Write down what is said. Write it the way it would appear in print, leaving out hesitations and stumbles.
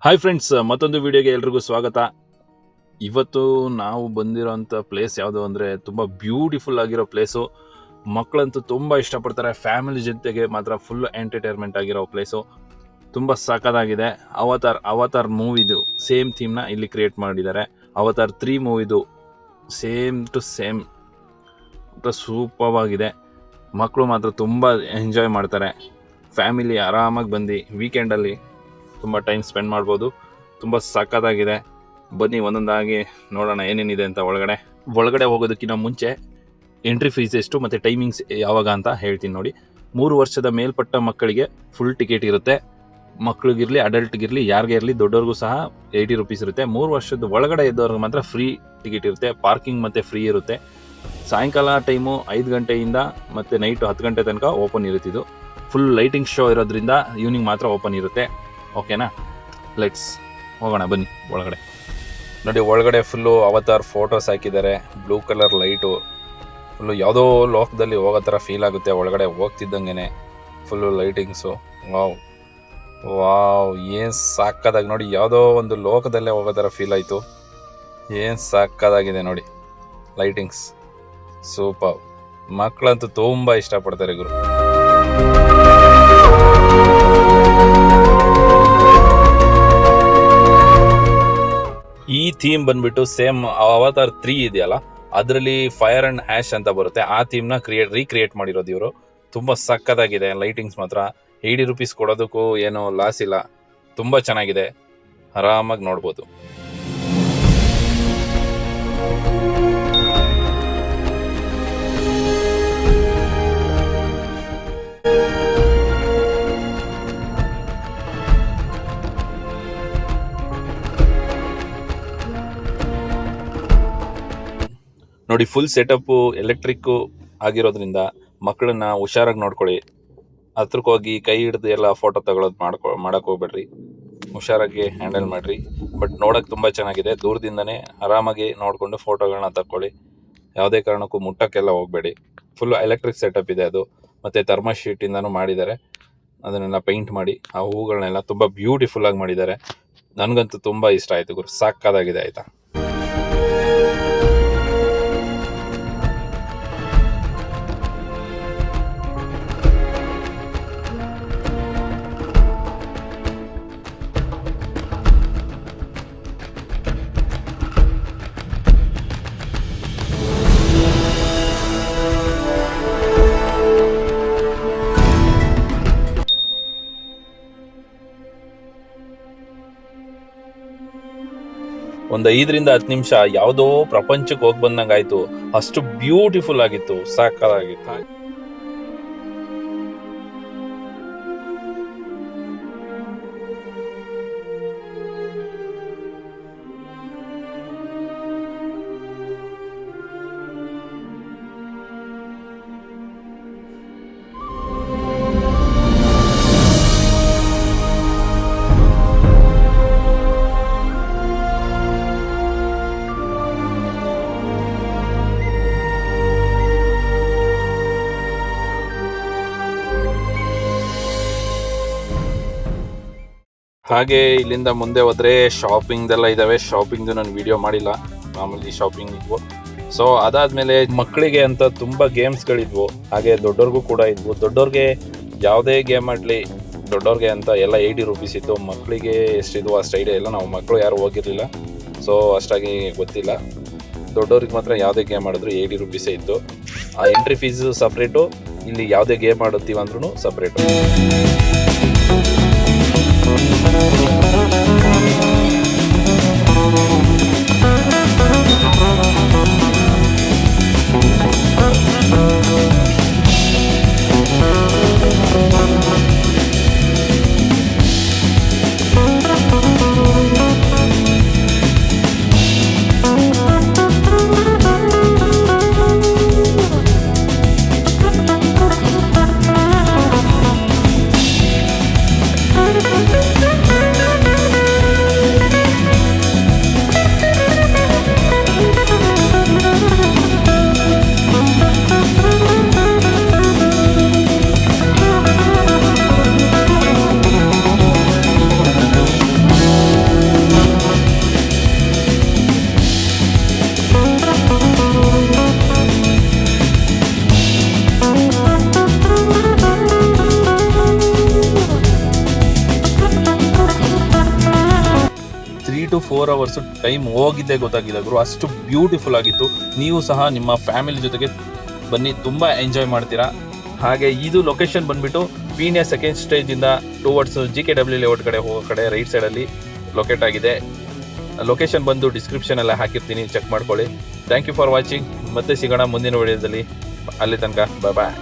Hi friends, ಮತ್ತೊಂದು ವಿಡಿಯೋಗೆ ಎಲ್ರಿಗೂ ಸ್ವಾಗತ. ಇವತ್ತು ನಾವು ಬಂದಿರೋಂಥ ಪ್ಲೇಸ್ ಯಾವುದು ಅಂದರೆ ತುಂಬ ಬ್ಯೂಟಿಫುಲ್ ಆಗಿರೋ ಪ್ಲೇಸು. ಮಕ್ಕಳಂತೂ ತುಂಬ ಇಷ್ಟಪಡ್ತಾರೆ. ಫ್ಯಾಮಿಲಿ ಜೊತೆಗೆ ಮಾತ್ರ ಫುಲ್ ಎಂಟರ್ಟೈನ್ಮೆಂಟ್ ಆಗಿರೋ ಪ್ಲೇಸು. ತುಂಬ ಸಖತ್ತಾಗಿದೆ. ಅವತಾರ್ ಮೂವಿದು ಸೇಮ್ ಥೀಮ್ನ ಇಲ್ಲಿ ಕ್ರಿಯೇಟ್ ಮಾಡಿದ್ದಾರೆ. ಅವತಾರ್ 3 ಮೂವಿದು ಸೇಮ್ ಟು ಸೇಮ್ ಸೂಪರ್ ಆಗಿದೆ. ಮಕ್ಕಳು ಮಾತ್ರ ತುಂಬ ಎಂಜಾಯ್ ಮಾಡ್ತಾರೆ. ಫ್ಯಾಮಿಲಿ ಆರಾಮಾಗಿ ಬಂದು ವೀಕೆಂಡಲ್ಲಿ ತುಂಬ ಟೈಮ್ ಸ್ಪೆಂಡ್ ಮಾಡ್ಬೋದು. ತುಂಬ ಸಖತ್ತಾಗಿದೆ. ಬನ್ನಿ ಒಂದೊಂದಾಗಿ ನೋಡೋಣ ಏನೇನಿದೆ ಅಂತ. ಒಳಗಡೆ ಹೋಗೋದಕ್ಕಿಂತ ಮುಂಚೆ ಎಂಟ್ರಿ ಫೀಸ್ ಎಷ್ಟು ಮತ್ತು ಟೈಮಿಂಗ್ಸ್ ಯಾವಾಗ ಅಂತ ಹೇಳ್ತೀನಿ ನೋಡಿ. 3 ವರ್ಷದ ಮೇಲ್ಪಟ್ಟ ಮಕ್ಕಳಿಗೆ ಫುಲ್ ಟಿಕೆಟ್ ಇರುತ್ತೆ. ಮಕ್ಕಳಿಗಿರಲಿ ಅಡಲ್ಟ್ಗಿರಲಿ ಯಾರಿಗೆ ಇರಲಿ ದೊಡ್ಡವ್ರಿಗೂ ಸಹ 80 ರೂಪೀಸ್ ಇರುತ್ತೆ. 3 ವರ್ಷದ ಒಳಗಡೆ ಇದ್ದವ್ರಿಗೆ ಮಾತ್ರ ಫ್ರೀ ಟಿಕೆಟ್ ಇರುತ್ತೆ. ಪಾರ್ಕಿಂಗ್ ಮತ್ತು ಫ್ರೀ ಇರುತ್ತೆ. ಸಾಯಂಕಾಲ ಟೈಮು 5 ಗಂಟೆಯಿಂದ ಮತ್ತು ನೈಟು 10 ಗಂಟೆ ತನಕ ಓಪನ್ ಇರುತ್ತಿದ್ದು. ಫುಲ್ ಲೈಟಿಂಗ್ ಶೋ ಇರೋದ್ರಿಂದ ಈವ್ನಿಂಗ್ ಮಾತ್ರ ಓಪನ್ ಇರುತ್ತೆ. ಓಕೆನಾ, ಲೆಟ್ಸ್ ಹೋಗೋಣ ಬನ್ನಿ ಒಳಗಡೆ. ನೋಡಿ, ಒಳಗಡೆ ಫುಲ್ಲು ಅವತಾರ್ ಫೋಟೋಸ್ ಹಾಕಿದ್ದಾರೆ. ಬ್ಲೂ ಕಲರ್ ಲೈಟು ಫುಲ್ಲು ಯಾವುದೋ ಲೋಕದಲ್ಲಿ ಹೋಗೋ ಥರ ಫೀಲ್ ಆಗುತ್ತೆ. ಒಳಗಡೆ ಹೋಗ್ತಿದ್ದಂಗೆ ಫುಲ್ಲು ಲೈಟಿಂಗ್ಸು. ವಾವ್ ಏನು ಸಾಕಾದಾಗ ನೋಡಿ, ಯಾವುದೋ ಒಂದು ಲೋಕದಲ್ಲೇ ಹೋಗೋ ಥರ ಫೀಲ್ ಆಯಿತು. ಏನು ಸಾಕಾಗಿದೆ ನೋಡಿ, ಲೈಟಿಂಗ್ಸ್ ಸೂಪರ್. ಮಕ್ಕಳಂತೂ ತುಂಬ ಇಷ್ಟಪಡ್ತಾರೆ ಗುರು. ಈ ಥೀಮ್ ಬಂದ್ಬಿಟ್ಟು ಸೇಮ್ ಅವತಾರ್ 3 ಇದೆಯಲ್ಲ, ಅದರಲ್ಲಿ ಫೈರ್ ಅಂಡ್ ಆ್ಯಶ್ ಅಂತ ಬರುತ್ತೆ. ಆ ಥೀಮ್ನ ರೀಕ್ರಿಯೇಟ್ ಮಾಡಿರೋದು ಇವರು. ತುಂಬ ಸಕ್ಕತ್ತಾಗಿದೆ. ಲೈಟಿಂಗ್ಸ್ ಮಾತ್ರ 80 ರೂಪೀಸ್ ಕೊಡೋದಕ್ಕೂ ಏನೋ ಲಾಸ್ ಇಲ್ಲ. ತುಂಬ ಚೆನ್ನಾಗಿದೆ, ಆರಾಮಾಗಿ ನೋಡ್ಬೋದು. ನೋಡಿ, ಫುಲ್ ಸೆಟಪ್ಪು ಎಲೆಕ್ಟ್ರಿಕ್ಕು ಆಗಿರೋದ್ರಿಂದ ಮಕ್ಕಳನ್ನ ಹುಷಾರಾಗಿ ನೋಡ್ಕೊಳ್ಳಿ. ಹತ್ರಕ್ಕೆ ಹೋಗಿ ಕೈ ಹಿಡಿದು ಎಲ್ಲ ಫೋಟೋ ತಗೊಳ್ಳೋದು ಮಾಡೋಕ್ಕೆ ಹೋಗ್ಬೇಡ್ರಿ. ಹುಷಾರಾಗಿ ಹ್ಯಾಂಡಲ್ ಮಾಡಿರಿ. ಬಟ್ ನೋಡೋಕ್ಕೆ ತುಂಬ ಚೆನ್ನಾಗಿದೆ. ದೂರದಿಂದನೇ ಆರಾಮಾಗಿ ನೋಡಿಕೊಂಡು ಫೋಟೋಗಳನ್ನ ತಗೊಳ್ಳಿ. ಯಾವುದೇ ಕಾರಣಕ್ಕೂ ಮುಟ್ಟಕ್ಕೆಲ್ಲ ಹೋಗಬೇಡಿ. ಫುಲ್ ಎಲೆಕ್ಟ್ರಿಕ್ ಸೆಟಪ್ ಇದೆ ಅದು. ಮತ್ತು ಥರ್ಮಾಶೀಟಿಂದನೂ ಮಾಡಿದ್ದಾರೆ. ಅದನ್ನೆಲ್ಲ ಪೇಂಟ್ ಮಾಡಿ ಆ ಹೂಗಳನ್ನೆಲ್ಲ ತುಂಬ ಬ್ಯೂಟಿಫುಲ್ಲಾಗಿ ಮಾಡಿದ್ದಾರೆ. ನನಗಂತೂ ತುಂಬ ಇಷ್ಟ ಆಯಿತು ಗುರು, ಸಾಕಾಗಿದೆ. ಆಯಿತಾ, ಒಂದು 5ರಿಂದ 10 ನಿಮಿಷ ಯಾವುದೋ ಪ್ರಪಂಚಕ್ಕೆ ಹೋಗಿ ಬಂದಂಗಾಯ್ತು. ಅಷ್ಟು ಬ್ಯೂಟಿಫುಲ್ ಆಗಿತ್ತು, ಸಾಕಾಗಿತ್ತು. ಹಾಗೆ ಇಲ್ಲಿಂದ ಮುಂದೆ ಹೋದರೆ ಶಾಪಿಂಗ್ದೆಲ್ಲ ಇದ್ದಾವೆ. ಶಾಪಿಂಗ್ದು ನಾನು ವಿಡಿಯೋ ಮಾಡಿಲ್ಲ, ಮಾಮೂಲಿ ಶಾಪಿಂಗ್ ಇದ್ವು. ಸೊ ಅದಾದಮೇಲೆ ಮಕ್ಕಳಿಗೆ ಅಂತ ತುಂಬ ಗೇಮ್ಸ್ಗಳಿದ್ವು. ಹಾಗೆ ದೊಡ್ಡವ್ರಿಗೂ ಕೂಡ ಇದ್ವು. ದೊಡ್ಡವ್ರಿಗೆ ಯಾವುದೇ ಗೇಮ್ ಆಡಲಿ, ದೊಡ್ಡವ್ರಿಗೆ ಅಂತ ಎಲ್ಲ 80 ರೂಪೀಸ್ ಇತ್ತು. ಮಕ್ಕಳಿಗೆ ಎಷ್ಟಿದ್ವು ಅಷ್ಟು ಐಡಿಯಾ ಇಲ್ಲ. ನಾವು ಮಕ್ಕಳು ಯಾರು ಹೋಗಿರಲಿಲ್ಲ, ಸೊ ಅಷ್ಟಾಗಿ ಗೊತ್ತಿಲ್ಲ. ದೊಡ್ಡವ್ರಿಗೆ ಮಾತ್ರ ಯಾವುದೇ ಗೇಮ್ ಆಡಿದ್ರು 80 ರೂಪೀಸೇ ಇತ್ತು. ಆ ಎಂಟ್ರಿ ಫೀಸು ಸಪ್ರೇಟು. ಇಲ್ಲಿ ಯಾವುದೇ ಗೇಮ್ ಆಡುತ್ತೀವಿ ಅಂದ್ರೂ ಸಪ್ರೇಟು. 4 hours ಟೈಮ್ ಹೋಗಿದ್ದೇ ಗೊತ್ತಾಗಿಲ್ಲ ಗುರು, ಅಷ್ಟು ಬ್ಯೂಟಿಫುಲ್ ಆಗಿತ್ತು. ನೀವು ಸಹ ನಿಮ್ಮ ಫ್ಯಾಮಿಲಿ ಜೊತೆಗೆ ಬನ್ನಿ, ತುಂಬ ಎಂಜಾಯ್ ಮಾಡ್ತೀರಾ. ಹಾಗೆ ಇದು ಲೊಕೇಶನ್ ಬಂದುಬಿಟ್ಟು ಪೀಣ್ಯ ಸೆಕೆಂಡ್ ಸ್ಟೇಜಿಂದ ಟುವರ್ಡ್ಸ್ GKW ಲೇಔಟ್ ಕಡೆ ಹೋಗೋ ಕಡೆ ರೈಟ್ ಸೈಡಲ್ಲಿ ಲೊಕೇಟ್ ಆಗಿದೆ. ಲೊಕೇಶನ್ ಬಂದು ಡಿಸ್ಕ್ರಿಪ್ಷನಲ್ಲೇ ಹಾಕಿರ್ತೀನಿ, ಚೆಕ್ ಮಾಡ್ಕೊಳ್ಳಿ. Thank you for watching. ಮತ್ತೆ ಸಿಗೋಣ ಮುಂದಿನ ವಿಡಿಯೋದಲ್ಲಿ. ಅಲ್ಲಿ ತನಕ ಬಾಯ್.